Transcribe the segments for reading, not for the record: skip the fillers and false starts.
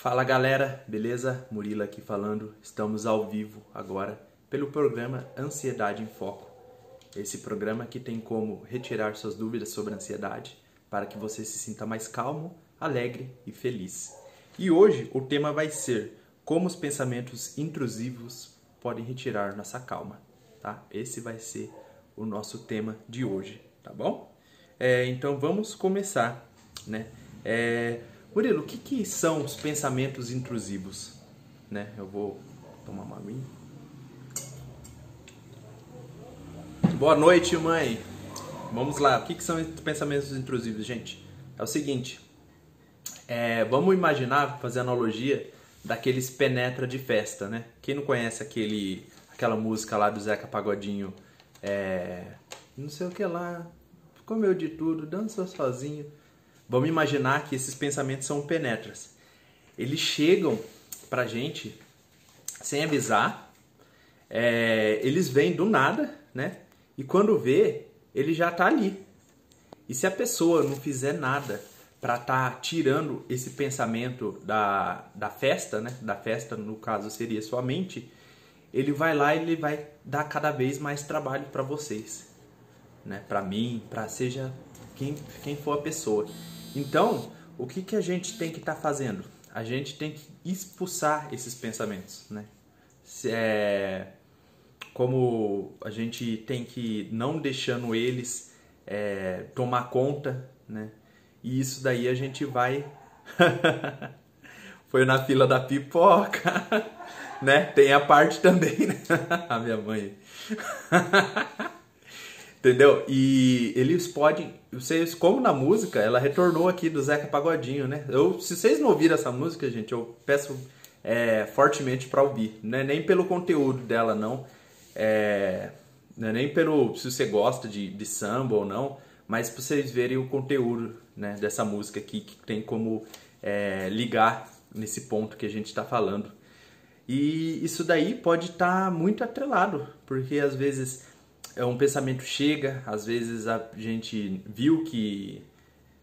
Fala galera, beleza? Murilo aqui falando. Estamos ao vivo agora pelo programa Ansiedade em Foco. Esse programa que tem como retirar suas dúvidas sobre ansiedade para que você se sinta mais calmo, alegre e feliz. E hoje o tema vai ser como os pensamentos intrusivos podem retirar nossa calma, tá? Esse vai ser o nosso tema de hoje, tá bom? Então vamos começar, né? Murilo, o que são os pensamentos intrusivos? Né? Eu vou tomar uma aguinha. Boa noite, mãe. Vamos lá. O que são os pensamentos intrusivos, gente? É o seguinte. Vamos imaginar, fazer analogia daqueles penetra de festa, né? Quem não conhece aquela música lá do Zeca Pagodinho? Não sei o que lá, comeu de tudo, dançou sozinho. Vamos imaginar que esses pensamentos são penetras. Eles chegam pra gente sem avisar, eles vêm do nada, né? E quando vê, ele já tá ali. E se a pessoa não fizer nada para estar tirando esse pensamento da festa, né? Da festa, no caso, seria sua mente, ele vai lá e ele vai dar cada vez mais trabalho para vocês, né? Para mim, para seja quem for a pessoa. Então, o que a gente tem que estar fazendo? A gente tem que expulsar esses pensamentos, né? Como a gente tem que não deixando eles tomar conta, né? E isso daí a gente vai... Foi na fila da pipoca, né? Tem a parte também, né? A minha mãe... Entendeu? E eles podem... Vocês, como na música, ela retornou aqui do Zeca Pagodinho, né? Se vocês não ouviram essa música, gente, eu peço fortemente para ouvir. Não é nem pelo conteúdo dela, não. Não é nem pelo... Se você gosta de samba ou não, mas para vocês verem o conteúdo, né, dessa música aqui, que tem como ligar nesse ponto que a gente está falando. E isso daí pode estar muito atrelado, porque às vezes... um pensamento chega, às vezes a gente viu que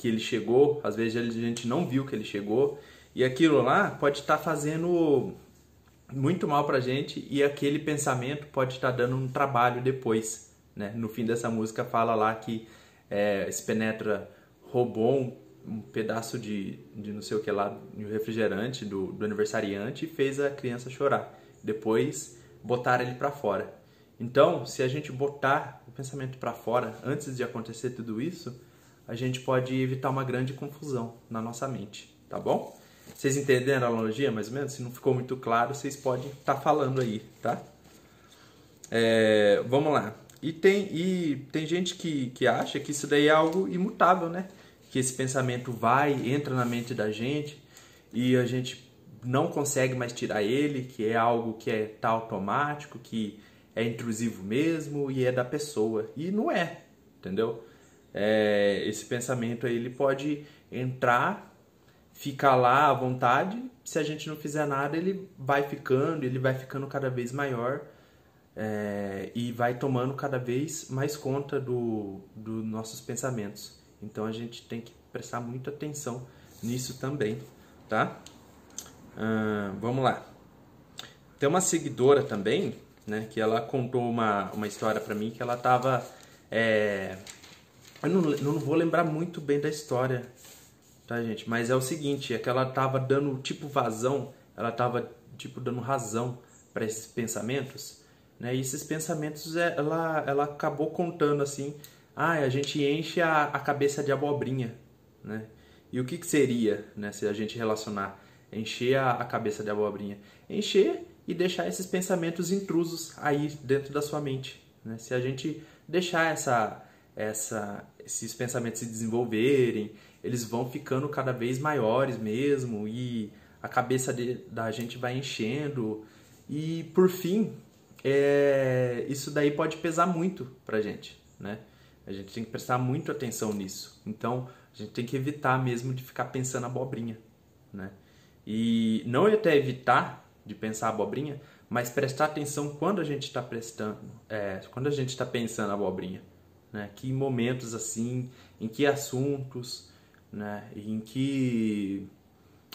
ele chegou, às vezes a gente não viu que ele chegou, e aquilo lá pode estar fazendo muito mal pra gente, e aquele pensamento pode estar dando um trabalho depois, né? No fim dessa música fala lá que esse penetra roubou um pedaço de não sei o que lá, de refrigerante do aniversariante, e fez a criança chorar. Depois botaram ele pra fora. Então, se a gente botar o pensamento para fora antes de acontecer tudo isso, a gente pode evitar uma grande confusão na nossa mente, tá bom? Vocês entenderam a analogia, mais ou menos? Se não ficou muito claro, vocês podem estar falando aí, tá? Vamos lá. E tem gente que acha que isso daí é algo imutável, né? Que esse pensamento entra na mente da gente e a gente não consegue mais tirar ele, que é algo que tá automático, que é intrusivo mesmo e é da pessoa. E não é, entendeu? Esse pensamento aí, ele pode entrar, ficar lá à vontade. Se a gente não fizer nada, ele vai ficando cada vez maior, e vai tomando cada vez mais conta dos nossos pensamentos. Então a gente tem que prestar muita atenção nisso também, tá? Vamos lá. Tem uma seguidora também, né, que ela contou uma história pra mim, que ela tava... eu não vou lembrar muito bem da história, tá, gente? Mas é o seguinte, que ela tava dando, tipo, vazão, ela tava, tipo, dando razão para esses pensamentos, né? E esses pensamentos, ela acabou contando assim, a gente enche a cabeça de abobrinha, né? E o que seria, né, se a gente relacionar, encher a cabeça de abobrinha? Encher e deixar esses pensamentos intrusos aí dentro da sua mente, né? Se a gente deixar esses pensamentos se desenvolverem, eles vão ficando cada vez maiores mesmo, e a cabeça da gente vai enchendo, e por fim, isso daí pode pesar muito pra gente, né? A gente tem que prestar muito atenção nisso. Então, a gente tem que evitar mesmo de ficar pensando abobrinha, né? E não até evitar de pensar abobrinha, mas prestar atenção quando a gente está quando a gente está pensando abobrinha, né? Que momentos assim, em que assuntos, né? Em que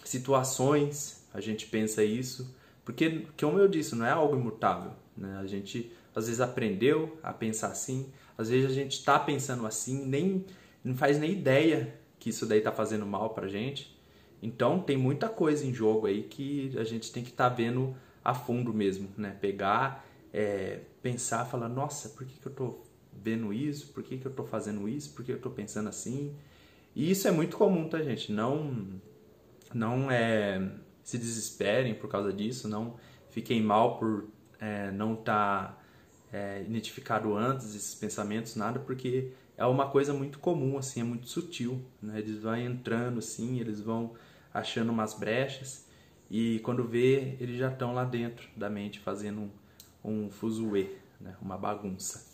situações, a gente pensa isso, porque, como eu disse, não é algo imutável, né? A gente às vezes aprendeu a pensar assim, às vezes a gente está pensando assim, nem não faz nem ideia que isso daí está fazendo mal pra gente. Então tem muita coisa em jogo aí que a gente tem que estar vendo a fundo mesmo, né? Pegar, pensar, falar, nossa, por que eu tô vendo isso? Por que eu tô fazendo isso? Por que eu tô pensando assim? E isso é muito comum, tá, gente? Não se desesperem por causa disso, não fiquem mal por não estar identificado antes esses pensamentos, nada, porque é uma coisa muito comum, assim, é muito sutil, né? Eles vão entrando assim, eles vão achando umas brechas e quando vê, eles já estão lá dentro da mente fazendo um fuzuê, né? Uma bagunça.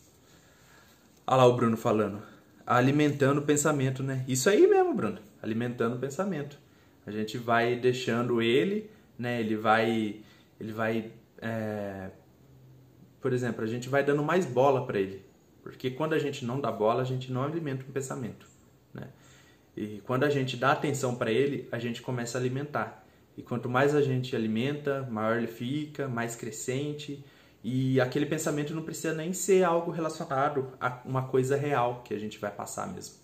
Olha lá o Bruno falando, alimentando o pensamento, né? Isso aí mesmo, Bruno, alimentando o pensamento. A gente vai deixando ele, né? Ele vai, por exemplo, a gente vai dando mais bola para ele, porque quando a gente não dá bola, a gente não alimenta o pensamento, né? E quando a gente dá atenção para ele, a gente começa a alimentar. E quanto mais a gente alimenta, maior ele fica, mais crescente. E aquele pensamento não precisa nem ser algo relacionado a uma coisa real que a gente vai passar mesmo.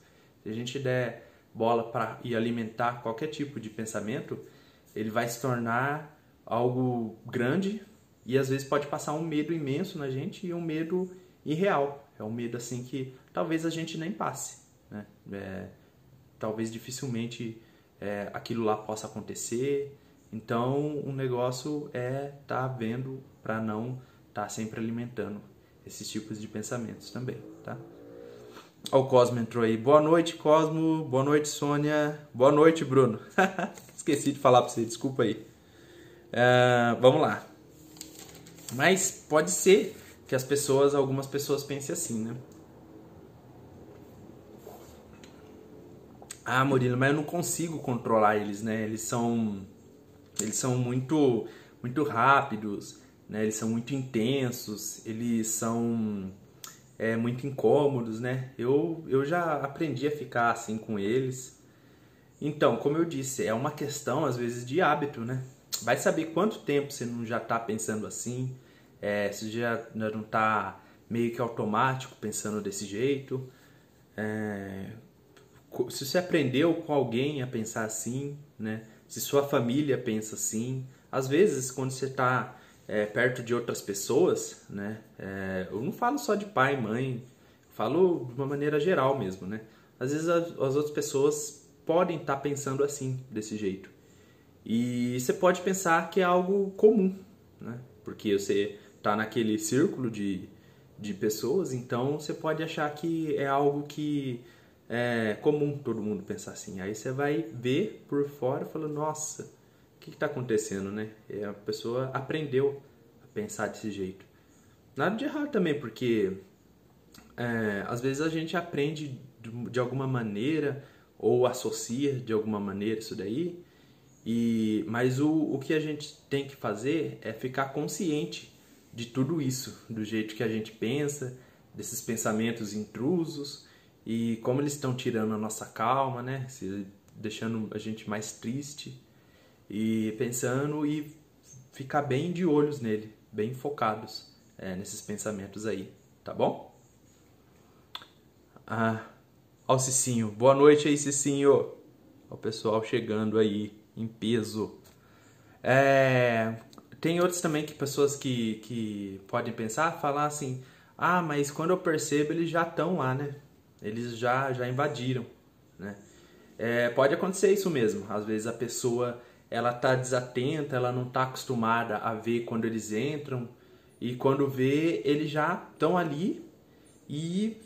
Se a gente der bola para ir alimentar qualquer tipo de pensamento, ele vai se tornar algo grande e às vezes pode passar um medo imenso na gente e um medo irreal. É um medo assim que talvez a gente nem passe, né? Talvez dificilmente aquilo lá possa acontecer. Então, o negócio é estar vendo para não estar sempre alimentando esses tipos de pensamentos também, tá? Ó, o Cosmo entrou aí. Boa noite, Cosmo. Boa noite, Sônia. Boa noite, Bruno. Esqueci de falar para você, desculpa aí. Vamos lá. Mas pode ser que algumas pessoas pensem assim, né? Ah, Murilo, mas eu não consigo controlar eles, né? Eles são muito, muito rápidos, né? Eles são muito intensos, eles são muito incômodos, né? Eu já aprendi a ficar assim com eles. Então, como eu disse, é uma questão às vezes de hábito, né? Vai saber quanto tempo você não já está pensando assim, se já não está meio que automático pensando desse jeito. Se você aprendeu com alguém a pensar assim, né? Se sua família pensa assim, às vezes quando você está perto de outras pessoas, né? Eu não falo só de pai e mãe, falo de uma maneira geral mesmo, né? Às vezes as outras pessoas podem estar pensando assim, desse jeito. E você pode pensar que é algo comum, né? Porque você está naquele círculo de pessoas, então você pode achar que é algo que é comum todo mundo pensar assim. Aí você vai ver por fora e fala, nossa, o que está acontecendo, né? A pessoa aprendeu a pensar desse jeito. Nada de errado também, porque às vezes a gente aprende de alguma maneira ou associa de alguma maneira isso daí, mas o que a gente tem que fazer é ficar consciente de tudo isso, do jeito que a gente pensa, desses pensamentos intrusos e como eles estão tirando a nossa calma, né? Deixando a gente mais triste e pensando e ficar bem de olhos nele, bem focados nesses pensamentos aí, tá bom? Ó o Cicinho, boa noite aí, Cicinho. Ó o pessoal chegando aí em peso. Tem outros também que pessoas que podem pensar, falar assim, mas quando eu percebo eles já estão lá, né? Eles já invadiram, né? Pode acontecer isso mesmo. Às vezes a pessoa ela tá desatenta, ela não está acostumada a ver quando eles entram e quando vê eles já estão ali e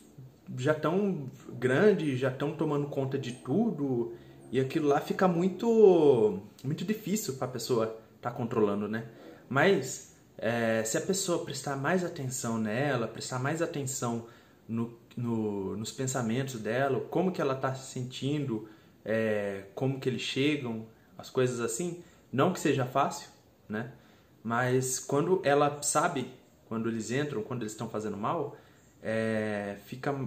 já estão grandes, já estão tomando conta de tudo e aquilo lá fica muito muito difícil para a pessoa estar controlando, né? Mas se a pessoa prestar mais atenção nela, prestar mais atenção nos pensamentos dela, como que ela está se sentindo, como que eles chegam, as coisas assim, não que seja fácil, né? Mas quando ela sabe, quando eles entram, quando eles estão fazendo mal, fica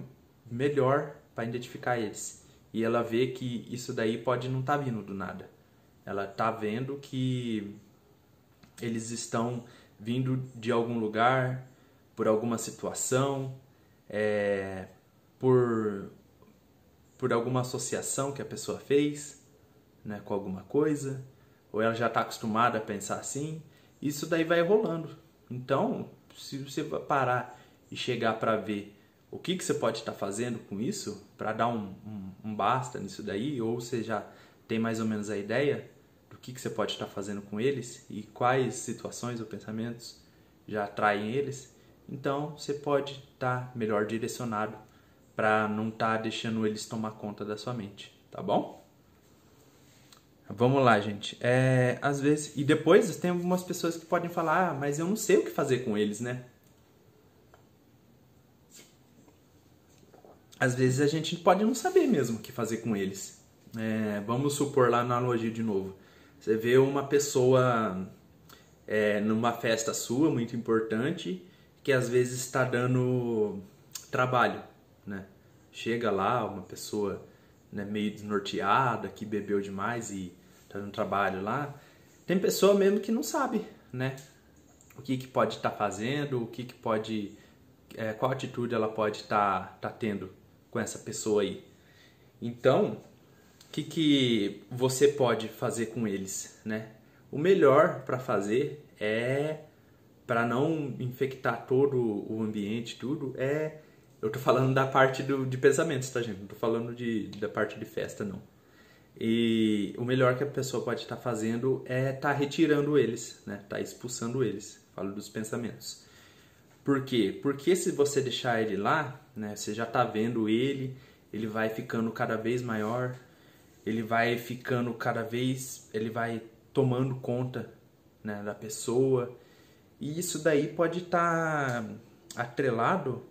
melhor para identificar eles. E ela vê que isso daí pode não estar vindo do nada. Ela tá vendo que eles estão vindo de algum lugar, por alguma situação, por, por alguma associação que a pessoa fez, né, com alguma coisa, ou ela já está acostumada a pensar assim. Isso daí vai rolando. Então, se você parar e chegar para ver o que você pode estar fazendo com isso, para dar um basta nisso daí, ou você já tem mais ou menos a ideia do que você pode estar fazendo com eles e quais situações ou pensamentos já atraem eles, então você pode estar melhor direcionado para não estar deixando eles tomar conta da sua mente, tá bom? Vamos lá, gente. Às vezes, e depois tem algumas pessoas que podem falar, mas eu não sei o que fazer com eles, né? Às vezes a gente pode não saber mesmo o que fazer com eles. Vamos supor lá na analogia de novo. Você vê uma pessoa numa festa sua, muito importante, que às vezes está dando trabalho, né? Chega lá uma pessoa, né, meio desnorteada, que bebeu demais e está dando trabalho lá. Tem pessoa mesmo que não sabe, né? O que pode estar fazendo, o que pode... qual atitude ela pode estar tendo com essa pessoa aí. Então, o que você pode fazer com eles, né? O melhor para fazer para não infectar todo o ambiente, tudo, eu tô falando da parte de pensamentos, tá, gente? Não tô falando da parte de festa, não. E o melhor que a pessoa pode estar fazendo é estar retirando eles, né? Tá expulsando eles. Falo dos pensamentos. Por quê? Porque se você deixar ele lá, né, você já tá vendo ele vai ficando cada vez maior, ele vai ficando ele vai tomando conta, né, da pessoa, e isso daí pode estar atrelado,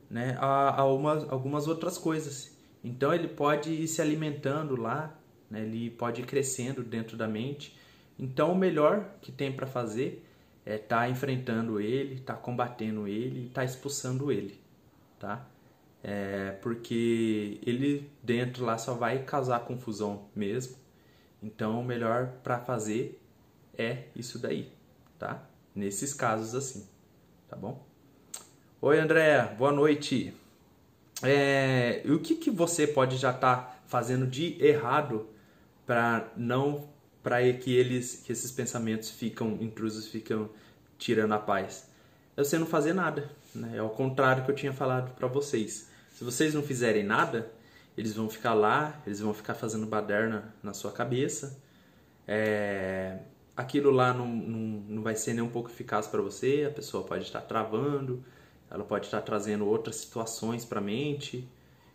né, a algumas outras coisas. Então ele pode ir se alimentando lá, né, ele pode ir crescendo dentro da mente. Então o melhor que tem para fazer é estar enfrentando ele, estar combatendo ele, estar expulsando ele, tá? Porque ele dentro lá só vai causar confusão mesmo. Então o melhor para fazer é isso daí, tá? Nesses casos assim, tá bom? Oi, Andréa, boa noite. E o que você pode já estar fazendo de errado para que esses pensamentos intrusos ficam tirando a paz? É você não fazer nada, né? É ao contrário que eu tinha falado para vocês. Se vocês não fizerem nada, eles vão ficar lá, eles vão ficar fazendo baderna na sua cabeça. Aquilo lá não vai ser nem um pouco eficaz para você, a pessoa pode estar travando, ela pode estar trazendo outras situações para a mente,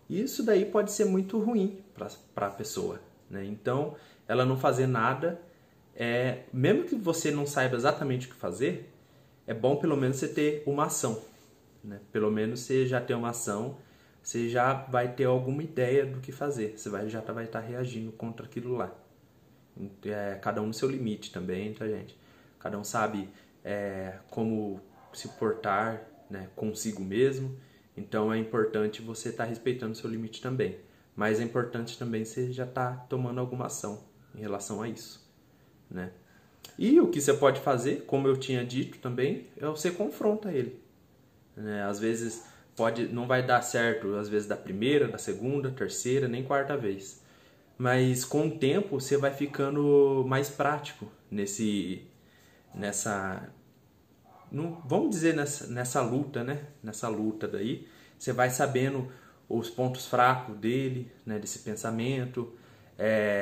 e isso daí pode ser muito ruim para a pessoa, né? Então, ela não fazer nada, mesmo que você não saiba exatamente o que fazer, é bom pelo menos você ter uma ação, né? Pelo menos você já ter uma ação, você já vai ter alguma ideia do que fazer, você já vai estar reagindo contra aquilo lá. Cada um no seu limite também, tá, gente? Cada um sabe como se portar, né, consigo mesmo. Então é importante você estar respeitando o seu limite também. Mas é importante também você já estar tomando alguma ação em relação a isso, né? E o que você pode fazer, como eu tinha dito também, é você confronta ele, né? Às vezes não vai dar certo, às vezes da primeira, da segunda, terceira, nem quarta vez. Mas com o tempo você vai ficando mais prático vamos dizer nessa luta, né? Nessa luta daí, você vai sabendo os pontos fracos dele, né? Desse pensamento,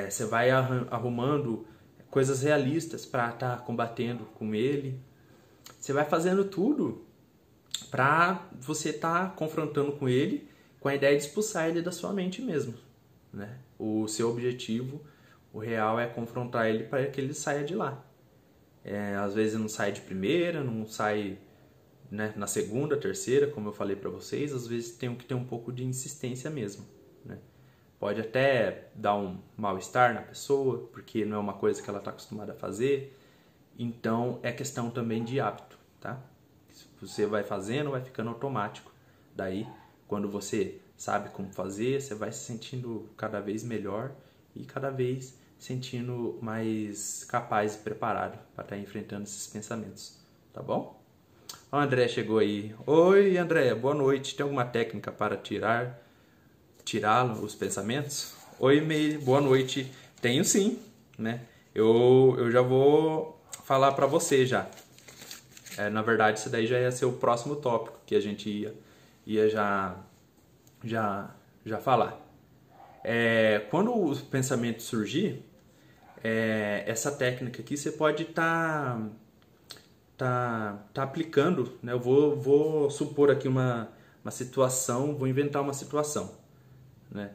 você vai arrumando coisas realistas para estar combatendo com ele. Você vai fazendo tudo para você estar confrontando com ele com a ideia de expulsar ele da sua mente mesmo, né? O seu objetivo, o real, é confrontar ele para que ele saia de lá. Às vezes não sai de primeira, não sai, né, na segunda, terceira, como eu falei para vocês. Às vezes tem que ter um pouco de insistência mesmo, né? Pode até dar um mal-estar na pessoa, porque não é uma coisa que ela está acostumada a fazer. Então é questão também de hábito, tá? Se você vai fazendo, vai ficando automático. Daí, quando você sabe como fazer, você vai se sentindo cada vez melhor e cada vez sentindo mais capaz e preparado para estar enfrentando esses pensamentos, tá bom? O André chegou aí. Oi, André, boa noite. Tem alguma técnica para tirá-lo os pensamentos? Oi, Meire, boa noite. Tenho sim, né? Eu já vou falar para você já. Na verdade, isso daí já ia ser o próximo tópico que a gente ia já falar. Quando o pensamento surgir, essa técnica aqui você pode tá aplicando, né? Eu vou supor aqui uma situação, vou inventar uma situação, né?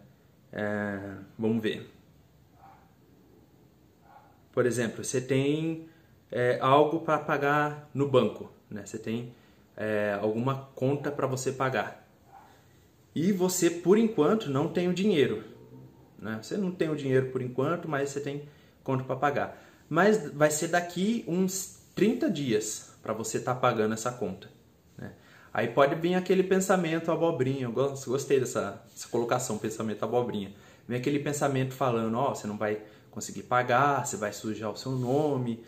Vamos ver. Por exemplo, você tem algo para pagar no banco, né? Você tem alguma conta para você pagar. E você, por enquanto, não tem o dinheiro, né? Você não tem o dinheiro por enquanto, mas você tem conta para pagar. Mas vai ser daqui uns 30 dias para você estar pagando essa conta, né? Aí pode vir aquele pensamento abobrinha. Eu gostei dessa colocação, pensamento abobrinha. Vem aquele pensamento falando, você não vai conseguir pagar, você vai sujar o seu nome,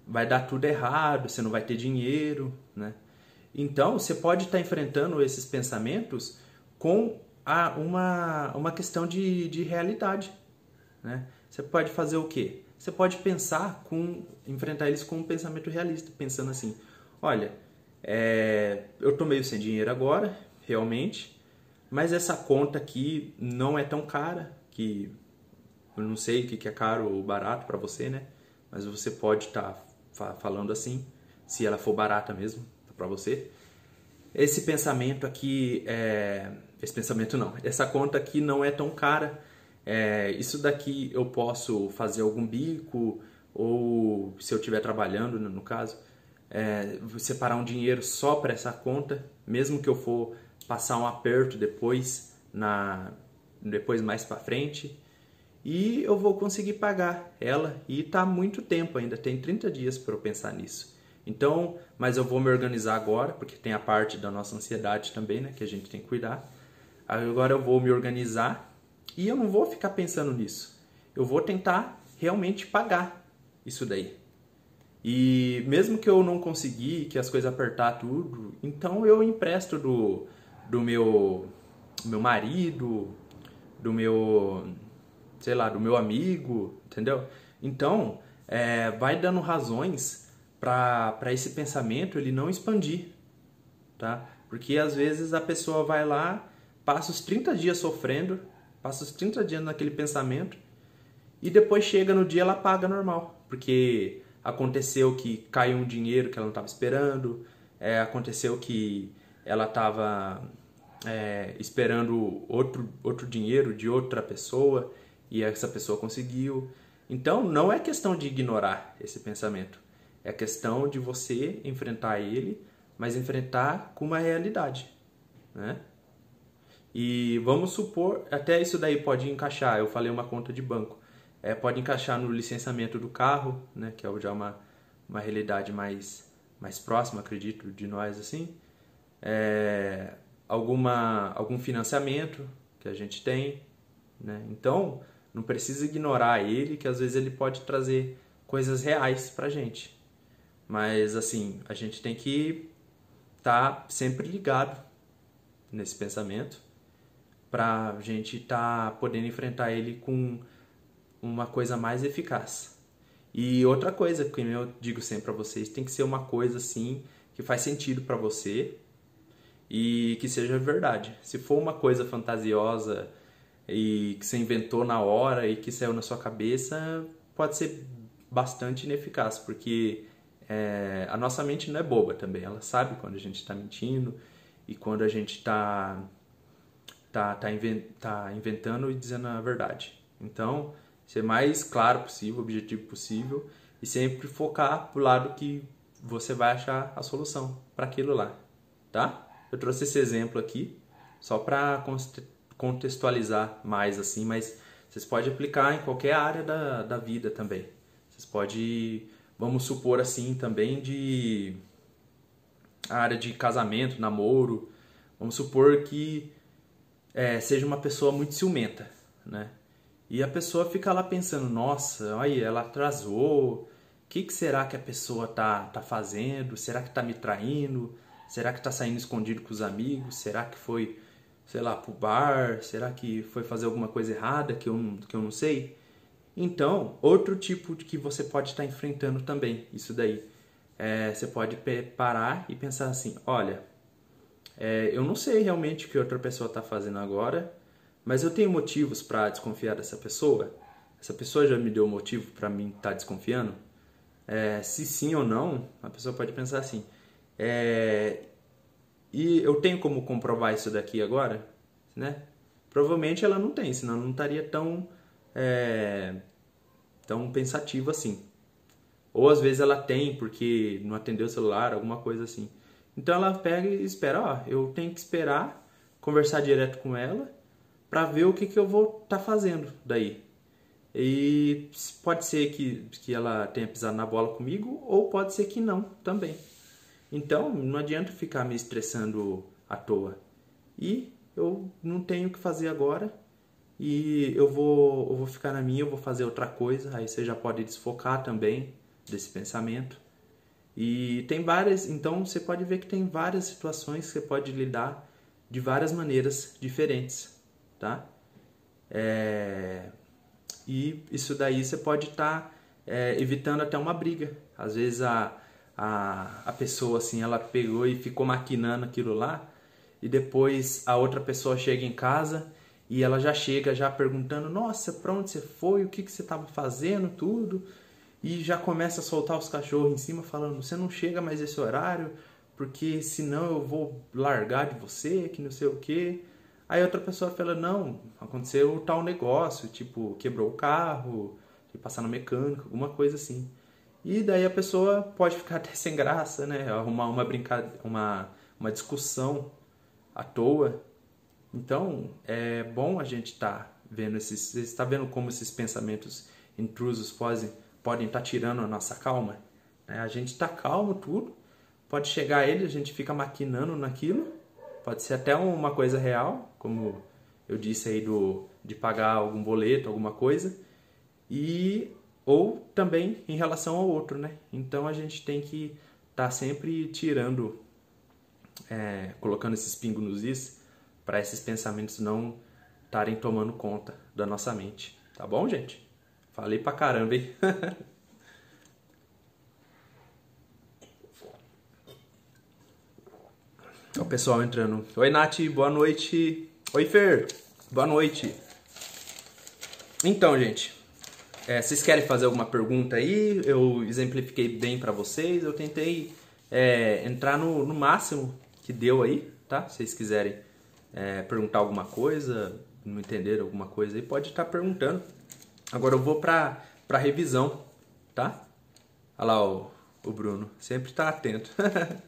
vai dar tudo errado, você não vai ter dinheiro, né? Então, você pode estar enfrentando esses pensamentos com uma questão de realidade, né? Você pode fazer o quê? Você pode enfrentar eles com um pensamento realista, pensando assim, olha, eu estou meio sem dinheiro agora, realmente, mas essa conta aqui não é tão cara, que eu não sei o que é caro ou barato para você, né? Mas você pode estar falando assim, se ela for barata mesmo para você. Esse pensamento aqui, essa conta aqui não é tão cara. Isso daqui eu posso fazer algum bico, ou se eu estiver trabalhando, no caso, separar um dinheiro só para essa conta, mesmo que eu for passar um aperto depois mais para frente, e eu vou conseguir pagar ela, e está muito tempo ainda, tem 30 dias para eu pensar nisso. Então, mas eu vou me organizar agora, porque tem a parte da nossa ansiedade também, né, que a gente tem que cuidar. Agora eu vou me organizar e eu não vou ficar pensando nisso. Eu vou tentar realmente pagar isso daí. E mesmo que eu não conseguir, que as coisas apertar tudo, então eu empresto do meu marido, do meu, sei lá, do meu amigo, entendeu? Então, vai dando razões para esse pensamento ele não expandir, tá? Porque às vezes a pessoa vai lá, passa os 30 dias sofrendo, passa os 30 dias naquele pensamento e depois chega no dia ela paga normal, porque aconteceu que caiu um dinheiro que ela não estava esperando, aconteceu que ela estava esperando outro dinheiro de outra pessoa e essa pessoa conseguiu. Então não é questão de ignorar esse pensamento. É questão de você enfrentar ele, mas enfrentar com uma realidade, né? E vamos supor, até isso daí pode encaixar, eu falei uma conta de banco, pode encaixar no licenciamento do carro, né? Que é já uma realidade mais próxima, acredito, de nós, assim. Algum financiamento que a gente tem, né? Então, não precisa ignorar ele, que às vezes ele pode trazer coisas reais pra gente. Mas, assim, a gente tem que estar sempre ligado nesse pensamento para a gente estar podendo enfrentar ele com uma coisa mais eficaz. E outra coisa que eu digo sempre para vocês, tem que ser uma coisa, assim, que faz sentido para você e que seja verdade. Se for uma coisa fantasiosa e que você inventou na hora e que saiu na sua cabeça, pode ser bastante ineficaz, porque a nossa mente não é boba também, ela sabe quando a gente está mentindo e quando a gente está inventando e dizendo a verdade. Então, ser mais claro possível, objetivo possível e sempre focar pro lado que você vai achar a solução para aquilo lá, tá? Eu trouxe esse exemplo aqui só para contextualizar mais assim, mas vocês podem aplicar em qualquer área da vida também. Vocês podem, vamos supor assim também, a área de casamento, namoro. Vamos supor que seja uma pessoa muito ciumenta, né? E a pessoa fica lá pensando, nossa, olha, ela atrasou, o que será que a pessoa tá fazendo? Será que tá me traindo? Será que tá saindo escondido com os amigos? Será que foi, sei lá, pro bar? Será que foi fazer alguma coisa errada que eu não sei? Então, outro tipo de que você pode estar enfrentando também, isso daí. Você pode parar e pensar assim, olha, eu não sei realmente o que outra pessoa está fazendo agora, mas eu tenho motivos para desconfiar dessa pessoa? Essa pessoa já me deu motivo para mim estar desconfiando? Se sim ou não, a pessoa pode pensar assim, e eu tenho como comprovar isso daqui agora? Né? Provavelmente ela não tem, senão não estaria tão pensativa assim. Ou às vezes ela tem porque não atendeu o celular, alguma coisa assim. Então ela pega e espera, eu tenho que esperar, conversar direto com ela para ver o que eu vou estar fazendo daí. E pode ser que ela tenha pisado na bola comigo, ou pode ser que não também. Então não adianta ficar me estressando à toa. E eu não tenho o que fazer agora, e eu vou ficar na minha, eu vou fazer outra coisa. Aí você já pode desfocar também desse pensamento. E tem várias, então você pode ver que tem várias situações que você pode lidar de várias maneiras diferentes, tá? E isso daí você pode estar evitando até uma briga. Às vezes a pessoa assim, ela pegou e ficou maquinando aquilo lá, e depois a outra pessoa chega em casa e ela já chega já perguntando, nossa, pra onde você foi? O que você estava fazendo? Tudo. E já começa a soltar os cachorros em cima falando, você não chega mais esse horário, porque senão eu vou largar de você, que não sei o quê. Aí outra pessoa fala, não, aconteceu tal negócio, tipo, quebrou o carro, passar no mecânico, alguma coisa assim. E daí a pessoa pode ficar até sem graça, né? Arrumar uma discussão à toa. Então, é bom a gente estar vendo você está vendo como esses pensamentos intrusos podem estar tirando a nossa calma? A gente está calmo, tudo. Pode chegar ele, a gente fica maquinando naquilo. Pode ser até uma coisa real, como eu disse aí de pagar algum boleto, alguma coisa. Ou também em relação ao outro, né? Então a gente tem que estar sempre tirando, colocando esses pingos nos is, para esses pensamentos não estarem tomando conta da nossa mente. Tá bom, gente? Falei pra caramba, hein? O pessoal entrando. Oi, Nath, boa noite. Oi, Fer, boa noite. Então, gente, vocês querem fazer alguma pergunta aí? Eu exemplifiquei bem pra vocês. Eu tentei entrar no máximo que deu aí, tá? Se vocês quiserem perguntar alguma coisa, não entenderam alguma coisa aí, pode estar perguntando. Agora eu vou pra revisão, tá? Olha lá o Bruno, sempre tá atento.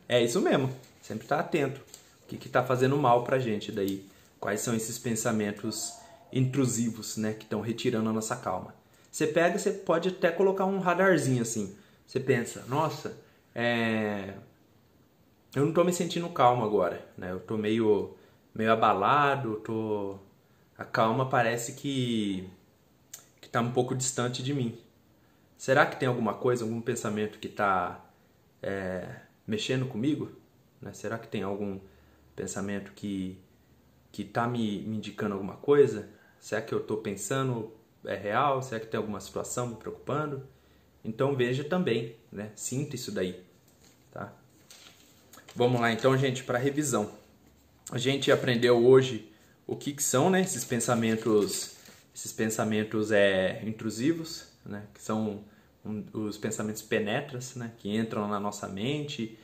É isso mesmo, sempre tá atento. O que tá fazendo mal pra gente daí? Quais são esses pensamentos intrusivos, né, que estão retirando a nossa calma? Você pode até colocar um radarzinho assim. Você pensa, nossa, eu não tô me sentindo calmo agora, né? Eu tô meio abalado, a calma parece que está um pouco distante de mim. Será que tem alguma coisa, algum pensamento que está mexendo comigo? Né? Será que tem algum pensamento que está me indicando alguma coisa? Será que eu estou pensando é real? Será que tem alguma situação me preocupando? Então veja também, né? Sinta isso daí. Tá? Vamos lá então, gente, para a revisão. A gente aprendeu hoje o que são, né, esses pensamentos intrusivos, né, que são os pensamentos penetras, né, que entram na nossa mente,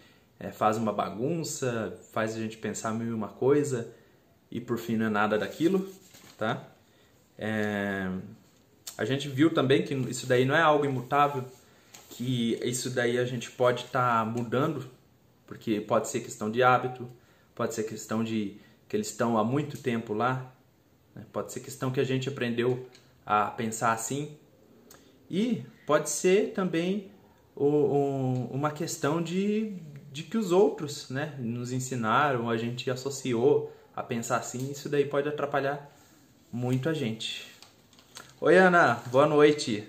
fazem uma bagunça, faz a gente pensar mil e uma coisa e por fim não é nada daquilo, tá? A gente viu também que isso daí não é algo imutável, que isso daí a gente pode estar mudando, porque pode ser questão de hábito, pode ser questão de que eles estão há muito tempo lá, né? Pode ser questão que a gente aprendeu a pensar assim, e pode ser também uma questão de que os outros, né, nos ensinaram, a gente associou a pensar assim, isso daí pode atrapalhar muito a gente. Oi, Ana, boa noite.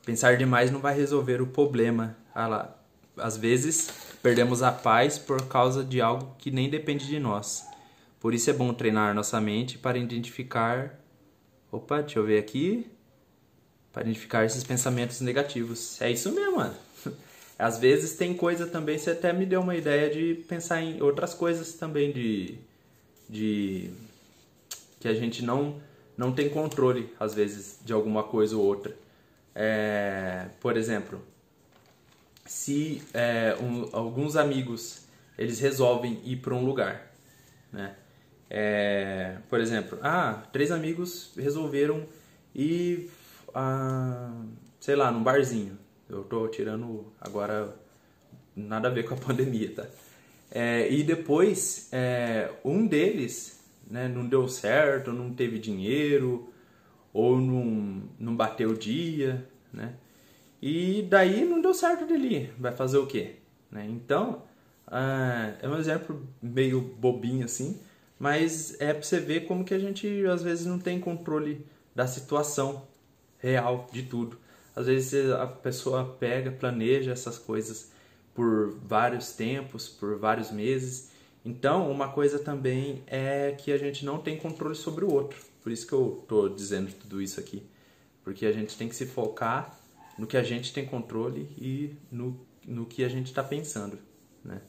Pensar demais não vai resolver o problema. Ah lá. Às vezes, perdemos a paz por causa de algo que nem depende de nós. Por isso é bom treinar nossa mente para identificar... Opa, deixa eu ver aqui. Para identificar esses pensamentos negativos. É isso mesmo, mano. Às vezes tem coisa também, você até me deu uma ideia de pensar em outras coisas também de que a gente não tem controle, às vezes, de alguma coisa ou outra. Por exemplo, se alguns amigos eles resolvem ir para um lugar, né? Por exemplo, 3 amigos resolveram ir, sei lá, num barzinho. Eu tô tirando agora nada a ver com a pandemia, tá? E depois um deles, né, não deu certo, não teve dinheiro ou não bateu o dia, né? E daí não deu certo dele ir. Vai fazer o quê? Né? Então, é um exemplo meio bobinho assim, mas é pra você ver como que a gente às vezes não tem controle da situação real de tudo. Às vezes a pessoa pega, planeja essas coisas por vários tempos, por vários meses. Então, uma coisa também é que a gente não tem controle sobre o outro. Por isso que eu tô dizendo tudo isso aqui. Porque a gente tem que se focar no que a gente tem controle e no que a gente está pensando, né?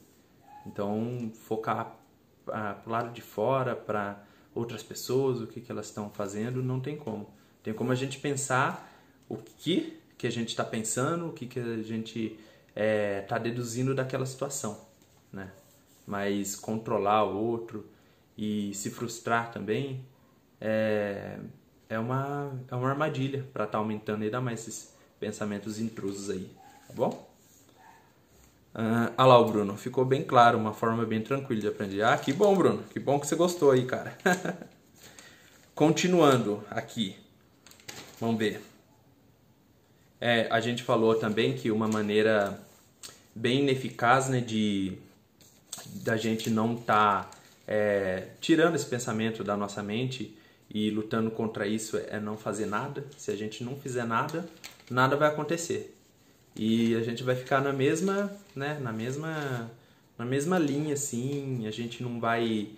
Então, focar pro lado de fora, para outras pessoas, o que elas estão fazendo, não tem como. Tem como a gente pensar o que a gente está pensando, o que a gente está deduzindo daquela situação, né? Mas controlar o outro e se frustrar também é uma armadilha para estar aumentando ainda mais esses pensamentos intrusos aí, tá bom? Lá o Bruno, ficou bem claro, uma forma bem tranquila de aprender. Que bom, Bruno, que bom que você gostou aí, cara. Continuando aqui, vamos ver. A gente falou também que uma maneira bem ineficaz, né, da gente não estar tirando esse pensamento da nossa mente e lutando contra isso é não fazer nada. Se a gente não fizer nada, nada vai acontecer. E a gente vai ficar na mesma linha, assim, a gente não vai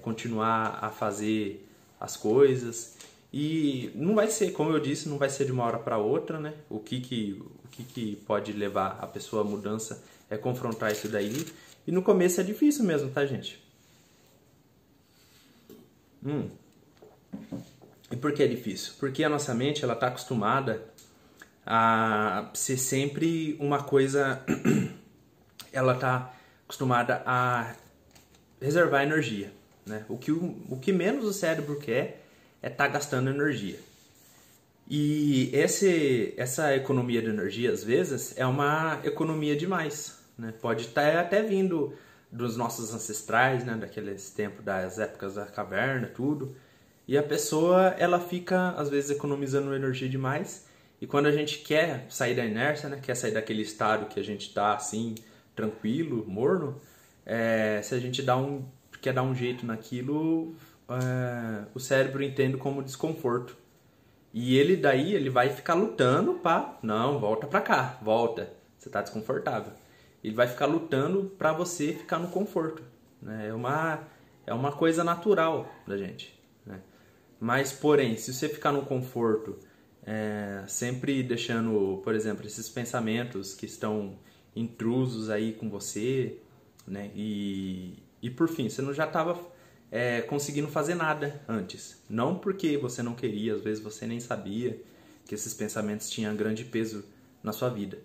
continuar a fazer as coisas. E não vai ser, como eu disse, não vai ser de uma hora para outra, né? O que pode levar a pessoa à mudança é confrontar isso daí. E no começo é difícil mesmo, tá, gente? E por que é difícil? Porque a nossa mente, ela tá acostumada a ser sempre uma coisa... ela tá acostumada a reservar energia, né? O que menos o cérebro quer é estar gastando energia. E essa economia de energia, às vezes, é uma economia demais, né? Pode estar até vindo dos nossos ancestrais, né? Daqueles tempos, das épocas da caverna, tudo. E a pessoa, ela fica, às vezes, economizando energia demais. E quando a gente quer sair da inércia, né? Quer sair daquele estado que a gente está, assim, tranquilo, morno, se a gente quer dar um jeito naquilo, o cérebro entende como desconforto. E ele vai ficar lutando não, volta pra cá, volta, você tá desconfortável. Ele vai ficar lutando pra você ficar no conforto, né? É uma coisa natural da gente, né? Mas, porém, se você ficar no conforto, sempre deixando, por exemplo, esses pensamentos que estão intrusos aí com você, né? E por fim, você não já estava conseguindo fazer nada antes. Não porque você não queria, às vezes você nem sabia que esses pensamentos tinham grande peso na sua vida.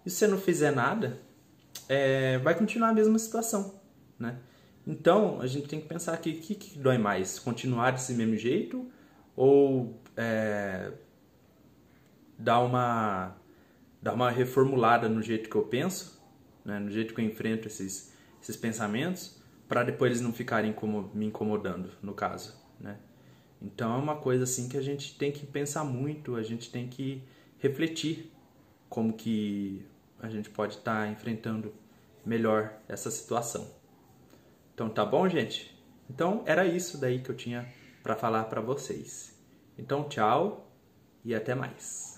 E se você não fizer nada, vai continuar a mesma situação, né? Então, a gente tem que pensar aqui, o que dói mais? Continuar desse mesmo jeito ou dar uma reformulada no jeito que eu penso, né? No jeito que eu enfrento esses pensamentos, para depois eles não ficarem me incomodando, no caso, né? Então é uma coisa assim que a gente tem que pensar muito, a gente tem que refletir como que a gente pode estar enfrentando melhor essa situação. Então tá bom, gente? Então era isso daí que eu tinha para falar para vocês. Então tchau e até mais.